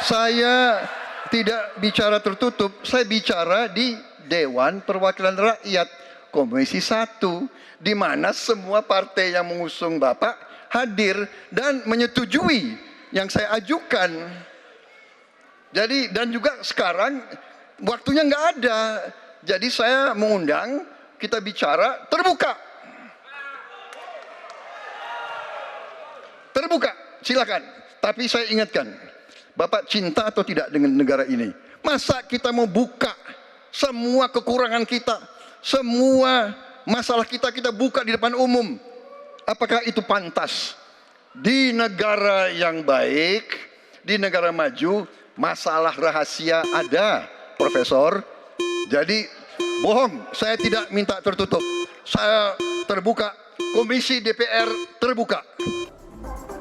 Saya tidak bicara tertutup, saya bicara di Dewan Perwakilan Rakyat Komisi 1, di mana semua partai yang mengusung Bapak hadir dan menyetujui yang saya ajukan. Jadi, dan juga sekarang waktunya nggak ada. Jadi saya mengundang kita bicara terbuka. Terbuka, silakan. Tapi saya ingatkan, Bapak cinta atau tidak dengan negara ini? Masa kita mau buka semua kekurangan kita, semua masalah kita buka di depan umum? Apakah itu pantas? Di negara yang baik, di negara maju, masalah rahasia ada, Profesor. Jadi bohong, saya tidak minta tertutup. Saya terbuka, Komisi DPR terbuka.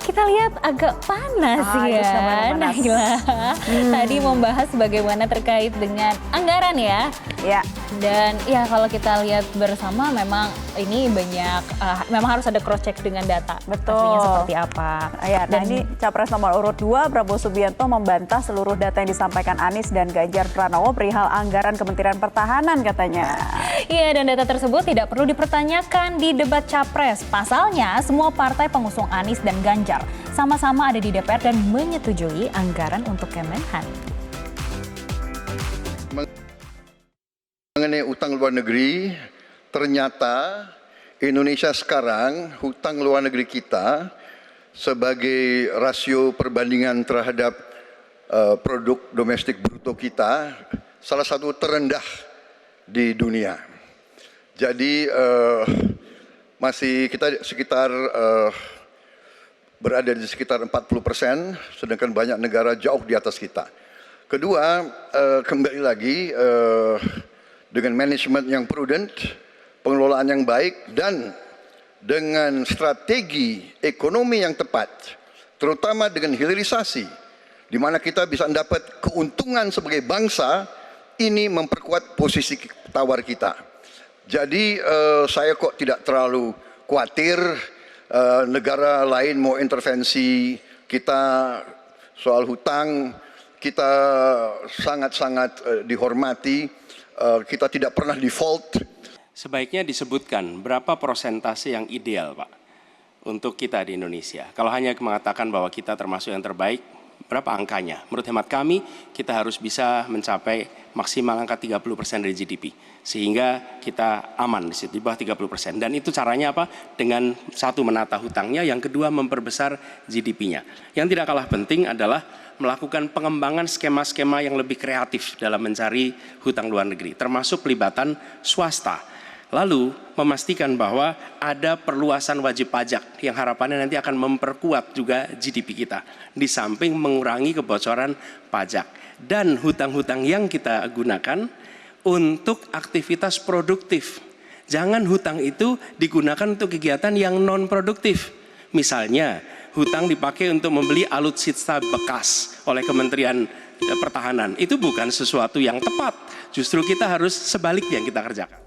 Kita lihat agak panas ya, Nahila. Tadi membahas bagaimana terkait dengan anggaran ya. Ya. Dan ya kalau kita lihat bersama memang ini banyak, memang harus ada cross check dengan data. Betul. Pastinya seperti apa. Ya, nah ini Capres nomor urut 2 Prabowo Subianto membantah seluruh data yang disampaikan Anies dan Ganjar Pranowo perihal anggaran Kementerian Pertahanan katanya. Iya, dan data tersebut tidak perlu dipertanyakan di debat Capres. Pasalnya semua partai pengusung Anies dan Ganjar sama-sama ada di DPR dan menyetujui anggaran untuk Kemenhan. Mengenai utang luar negeri, ternyata Indonesia sekarang hutang luar negeri kita sebagai rasio perbandingan terhadap produk domestik bruto kita salah satu terendah di dunia. Jadi masih kita sekitar berada di sekitar 40%, sedangkan banyak negara jauh di atas kita. Kedua, kembali lagi dengan manajemen yang prudent, pengelolaan yang baik, dan dengan strategi ekonomi yang tepat, terutama dengan hilirisasi, di mana kita bisa mendapat keuntungan sebagai bangsa, ini memperkuat posisi tawar kita. Jadi saya kok tidak terlalu khawatir negara lain mau intervensi kita soal hutang. Kita sangat-sangat dihormati, kita tidak pernah default. Sebaiknya disebutkan berapa persentase yang ideal, Pak, untuk kita di Indonesia. Kalau hanya mengatakan bahwa kita termasuk yang terbaik, berapa angkanya? Menurut hemat kami, kita harus bisa mencapai maksimal angka 30% dari GDP. Sehingga kita aman di situ, di bawah 30%. Dan itu caranya apa? Dengan satu, menata hutangnya, yang kedua memperbesar GDP-nya. Yang tidak kalah penting adalah melakukan pengembangan skema-skema yang lebih kreatif dalam mencari hutang luar negeri, termasuk pelibatan swasta. Lalu memastikan bahwa ada perluasan wajib pajak yang harapannya nanti akan memperkuat juga GDP kita, di samping mengurangi kebocoran pajak. Dan hutang-hutang yang kita gunakan untuk aktivitas produktif. Jangan hutang itu digunakan untuk kegiatan yang non produktif. Misalnya hutang dipakai untuk membeli alutsista bekas oleh Kementerian Pertahanan. Itu bukan sesuatu yang tepat. Justru kita harus sebaliknya yang kita kerjakan.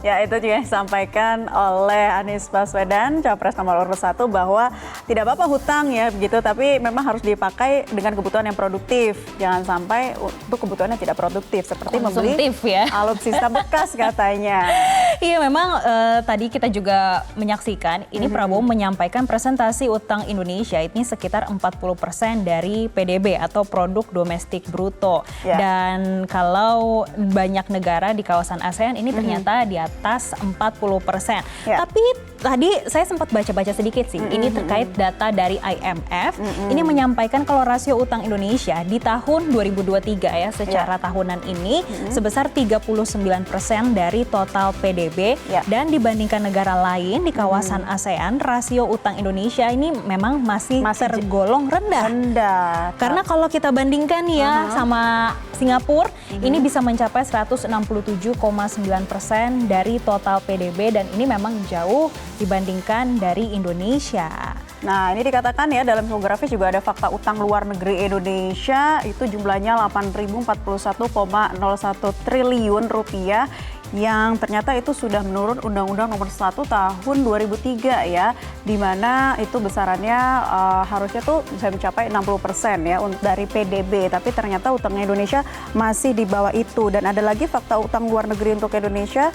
Ya, itu juga yang disampaikan oleh Anies Baswedan, Capres nomor urut 1, bahwa tidak apa-apa hutang ya begitu, tapi memang harus dipakai dengan kebutuhan yang produktif. Jangan sampai untuk kebutuhan yang tidak produktif, seperti membeli alutsista bekas katanya. Iya, memang tadi kita juga menyaksikan, ini Prabowo menyampaikan presentasi utang Indonesia ini sekitar 40% dari PDB atau produk domestik bruto. Dan kalau banyak negara di kawasan ASEAN ini ternyata di atas 40%. Tapi tadi saya sempat baca-baca sedikit sih, ini terkait data dari IMF. Ini menyampaikan kalau rasio utang Indonesia di tahun 2023 ya, secara tahunan ini sebesar 39% dari total PDB. Dan dibandingkan negara lain di kawasan ASEAN, rasio utang Indonesia ini memang masih tergolong rendah. Karena kalau kita bandingkan ya sama Singapura, ini bisa mencapai 167,9% dari total PDB, dan ini memang jauh dibandingkan dari Indonesia. Nah, ini dikatakan ya dalam infografis juga ada fakta utang luar negeri Indonesia itu jumlahnya 8.041,01 triliun rupiah yang ternyata itu sudah menurut Undang-Undang Nomor 1 Tahun 2003 ya, di mana itu besarannya harusnya tuh bisa mencapai 60% ya dari PDB, tapi ternyata utang Indonesia masih di bawah itu. Dan ada lagi fakta utang luar negeri untuk Indonesia.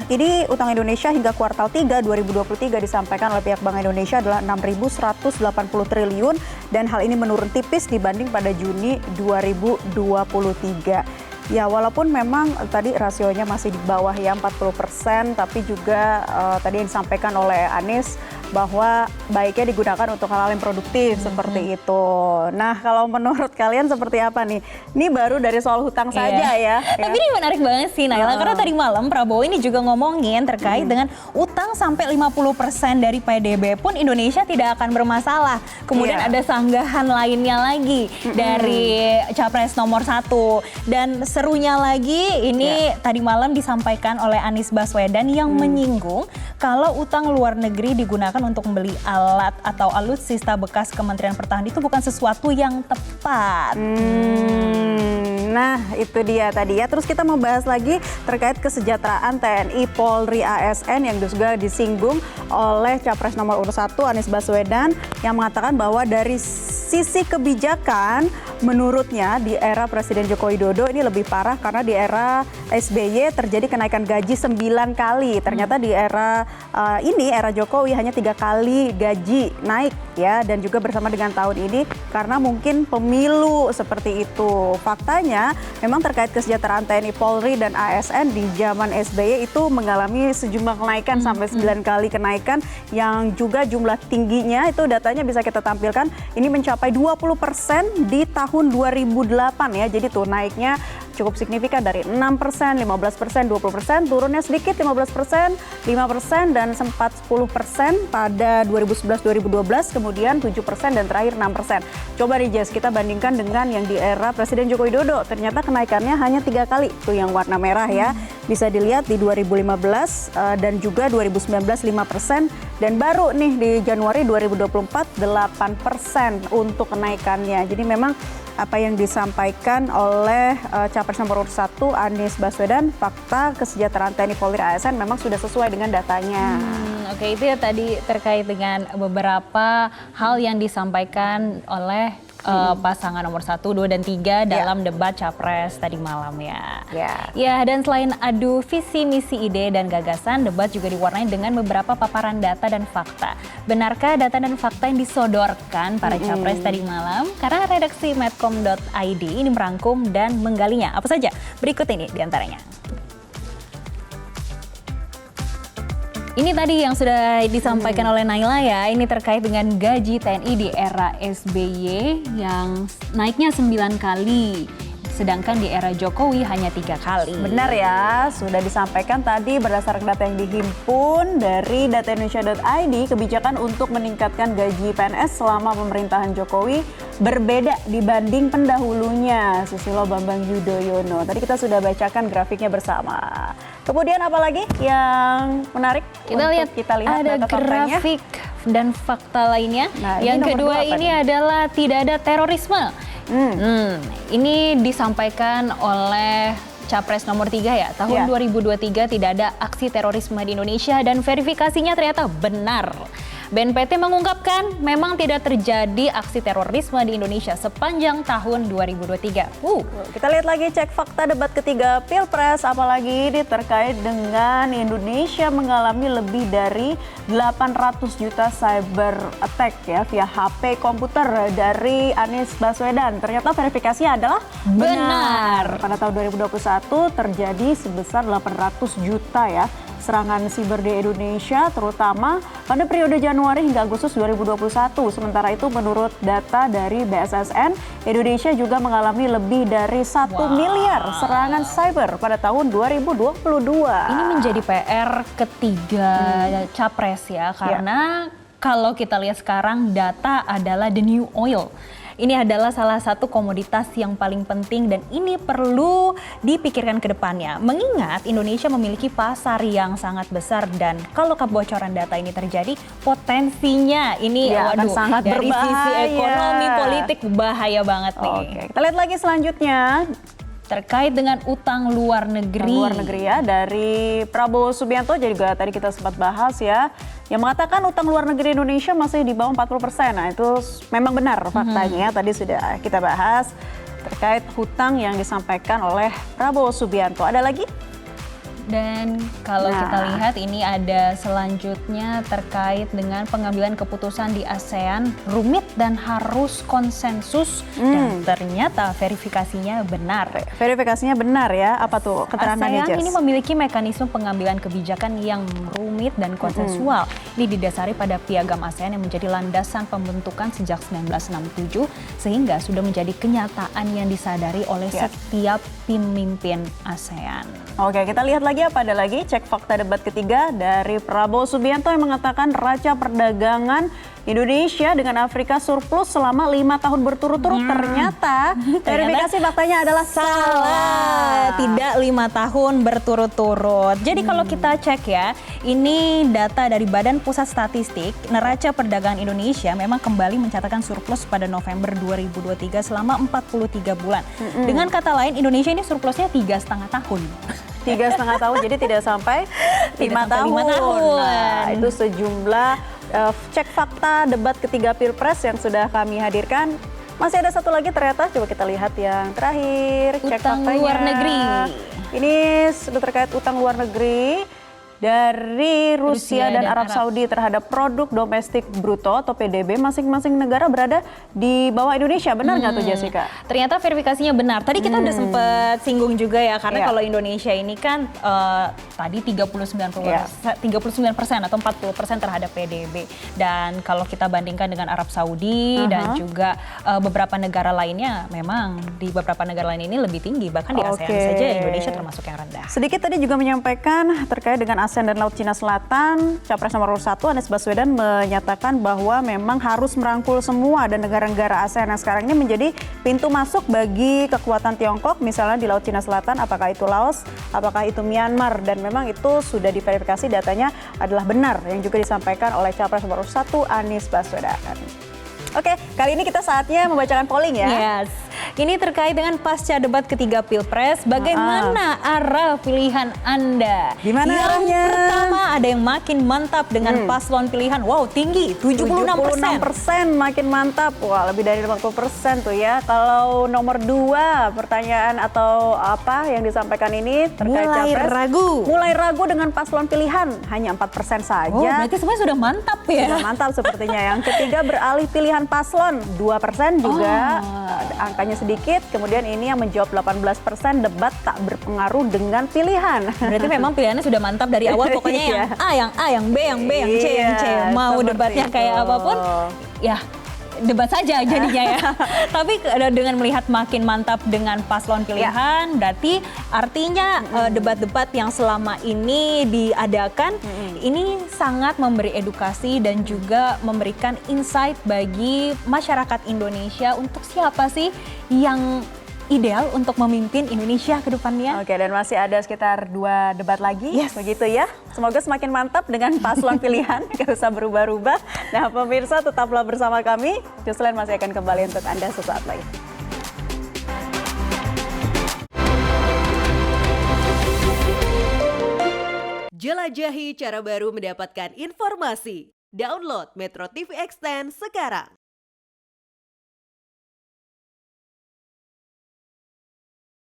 Ini utang Indonesia hingga kuartal 3 2023 disampaikan oleh pihak Bank Indonesia adalah 6.180 triliun dan hal ini menurun tipis dibanding pada Juni 2023. Ya, walaupun memang tadi rasionya masih di bawah ya 40%, tapi juga tadi yang disampaikan oleh Anies bahwa baiknya digunakan untuk hal-hal yang produktif seperti itu. Nah, kalau menurut kalian seperti apa nih? Ini baru dari soal hutang saja ya. Tapi ini menarik banget sih Naila, karena tadi malam Prabowo ini juga ngomongin terkait dengan utang sampai 50% dari PDB pun Indonesia tidak akan bermasalah. Kemudian ada sanggahan lainnya lagi dari Capres nomor 1. Dan serunya lagi ini tadi malam disampaikan oleh Anies Baswedan yang menyinggung kalau utang luar negeri digunakan untuk membeli alat atau alutsista bekas Kementerian Pertahanan itu bukan sesuatu yang tepat. Nah, itu dia tadi ya. Terus kita membahas lagi terkait kesejahteraan TNI, Polri, ASN yang juga disinggung oleh Capres nomor urut 1 Anies Baswedan yang mengatakan bahwa dari sisi kebijakan menurutnya di era Presiden Joko Widodo ini lebih parah karena di era SBY terjadi kenaikan gaji 9 kali. Ternyata di era ini, era Jokowi hanya 3 kali gaji naik ya, dan juga bersama dengan tahun ini karena mungkin pemilu seperti itu. Faktanya memang terkait kesejahteraan TNI, Polri, dan ASN di zaman SBY itu mengalami sejumlah kenaikan sampai 9 kali kenaikan yang juga jumlah tingginya itu datanya bisa kita tampilkan ini mencapai 20% di tahun 2008 ya. Jadi tuh naiknya cukup signifikan dari 6%, 15%, 20%, turunnya sedikit 15%, 5%, dan sempat 10% pada 2011-2012, kemudian 7% dan terakhir 6%. Coba nih Jess, kita bandingkan dengan yang di era Presiden Joko Widodo. Ternyata kenaikannya hanya 3 kali, tuh yang warna merah ya. Bisa dilihat di 2015 dan juga 2019 5%, dan baru nih di Januari 2024 8% untuk kenaikannya. Jadi memang apa yang disampaikan oleh Capres nomor urut 1 Anies Baswedan, fakta kesejahteraan TNI, Polri, ASN memang sudah sesuai dengan datanya. Oke, itu ya tadi terkait dengan beberapa hal yang disampaikan oleh pasangan nomor 1, 2, dan 3 dalam debat Capres tadi malam ya. Ya, dan selain adu visi, misi, ide, dan gagasan, debat juga diwarnai dengan beberapa paparan data dan fakta. Benarkah data dan fakta yang disodorkan para Capres tadi malam? Karena redaksi medcom.id ini merangkum dan menggalinya. Apa saja? Berikut ini diantaranya. Ini tadi yang sudah disampaikan oleh Naila ya, ini terkait dengan gaji TNI di era SBY yang naiknya 9 kali. Sedangkan di era Jokowi hanya 3 kali. Benar ya, sudah disampaikan tadi berdasarkan data yang dihimpun dari dataindonesia.id, kebijakan untuk meningkatkan gaji PNS selama pemerintahan Jokowi berbeda dibanding pendahulunya, Susilo Bambang Yudhoyono. Tadi kita sudah bacakan grafiknya bersama. Kemudian apa lagi yang menarik? Kita lihat ada grafik dan fakta lainnya. Nah, yang kedua ini adalah tidak ada terorisme. Ini disampaikan oleh Capres nomor 3 ya, tahun 2023 tidak ada aksi terorisme di Indonesia dan verifikasinya ternyata benar. BNPT mengungkapkan memang tidak terjadi aksi terorisme di Indonesia sepanjang tahun 2023. Kita lihat lagi, cek fakta debat ketiga Pilpres, apalagi ini terkait dengan Indonesia mengalami lebih dari 800 juta cyber attack ya via HP komputer dari Anies Baswedan. Ternyata verifikasinya adalah benar. Pada tahun 2021 terjadi sebesar 800 juta ya serangan siber di Indonesia, terutama pada periode Januari hingga Agustus 2021. Sementara itu menurut data dari BSSN, Indonesia juga mengalami lebih dari 1 miliar serangan cyber pada tahun 2022. Ini menjadi PR ketiga Capres ya, karena kalau kita lihat sekarang data adalah the new oil. Ini adalah salah satu komoditas yang paling penting dan ini perlu dipikirkan ke depannya. Mengingat Indonesia memiliki pasar yang sangat besar dan kalau kebocoran data ini terjadi, potensinya ini waduh, sangat dari berbahaya. Sisi ekonomi, politik bahaya banget nih. Oke, kita lihat lagi selanjutnya. terkait dengan utang luar negeri. Luar negeri ya, dari Prabowo Subianto juga tadi kita sempat bahas ya, yang mengatakan utang luar negeri Indonesia masih di bawah 40%. Nah itu memang benar faktanya, tadi sudah kita bahas terkait hutang yang disampaikan oleh Prabowo Subianto. Ada lagi? Dan kalau kita lihat ini ada selanjutnya terkait dengan pengambilan keputusan di ASEAN rumit dan harus konsensus dan ternyata verifikasinya benar. Verifikasinya benar ya, apa tuh keterangannya, ASEAN Jess? ini memiliki mekanisme pengambilan kebijakan yang rumit dan konsensual. Ini didasari pada piagam ASEAN yang menjadi landasan pembentukan sejak 1967 sehingga sudah menjadi kenyataan yang disadari oleh setiap pemimpin ASEAN. Oke, kita lihat lagi apa ada lagi. Cek fakta debat ketiga dari Prabowo Subianto yang mengatakan raca perdagangan Indonesia dengan Afrika surplus selama 5 tahun berturut-turut. Ternyata verifikasi faktanya adalah salah. Tidak 5 tahun berturut-turut. Jadi kalau kita cek ya, ini data dari Badan Pusat Statistik, neraca perdagangan Indonesia memang kembali mencatatkan surplus pada November 2023 selama 43 bulan. Dengan kata lain, Indonesia ini surplusnya 3,5 tahun. 3,5 tahun, jadi tidak sampai 5 Tidak sampai tahun. 5 tahun. Nah, itu sejumlah cek fakta debat ketiga Pilpres yang sudah kami hadirkan. Masih ada satu lagi ternyata, coba kita lihat yang terakhir. Cek Utang faktanya. luar negeri. Ini sudah terkait utang luar negeri dari Rusia dan Arab Saudi terhadap produk domestik bruto atau PDB. Masing-masing negara berada di bawah Indonesia. Benar nggak tuh, Jessica? Ternyata verifikasinya benar. Tadi kita udah sempet singgung juga ya, karena kalau Indonesia ini kan tadi 39% atau 40% terhadap PDB. Dan kalau kita bandingkan dengan Arab Saudi dan juga beberapa negara lainnya, memang di beberapa negara lain ini lebih tinggi. Bahkan di ASEAN saja Indonesia termasuk yang rendah. Sedikit tadi juga menyampaikan terkait dengan ASEAN dan Laut Cina Selatan, Capres nomor 1 Anies Baswedan menyatakan bahwa memang harus merangkul semua dan negara-negara ASEAN yang sekarang ini menjadi pintu masuk bagi kekuatan Tiongkok, misalnya di Laut Cina Selatan, apakah itu Laos, apakah itu Myanmar, dan memang itu sudah diverifikasi datanya adalah benar yang juga disampaikan oleh Capres nomor 1 Anies Baswedan. Oke, kali ini kita saatnya membacakan polling ya. Yes. Ini terkait dengan pasca debat ketiga Pilpres, bagaimana arah pilihan Anda? Di mana arahnya? Yang pertama ada yang makin mantap dengan paslon pilihan. Wow, tinggi, 76%. Makin mantap. Wah, lebih dari 50% tuh ya. Kalau nomor 2, pertanyaan atau apa yang disampaikan ini terkait Mulai Capres. ragu. Mulai ragu dengan paslon pilihan, hanya 4% saja. Oh, berarti semuanya sudah mantap ya? Sudah mantap sepertinya. Yang ketiga beralih pilihan paslon, 2% juga angkanya sedikit. Kemudian ini yang menjawab 18% debat tak berpengaruh dengan pilihan. Berarti memang pilihannya sudah mantap dari awal, pokoknya yang A, yang A, yang B, yang B, yang C, yang C. Mau debatnya kayak apapun, ya debat saja jadinya ya. Tapi dengan melihat makin mantap dengan paslon pilihan, berarti artinya debat-debat yang selama ini diadakan ini sangat memberi edukasi dan juga memberikan insight bagi masyarakat Indonesia untuk siapa sih yang ideal untuk memimpin Indonesia ke depannya. Oke, dan masih ada sekitar 2 debat lagi, begitu ya. Semoga semakin mantap dengan paslon pilihan, gak usah berubah-ubah. Nah pemirsa, tetaplah bersama kami. Jocelyn masih akan kembali untuk Anda sesaat lagi. Jelajahi cara baru mendapatkan informasi. Download Metro TV Extend sekarang.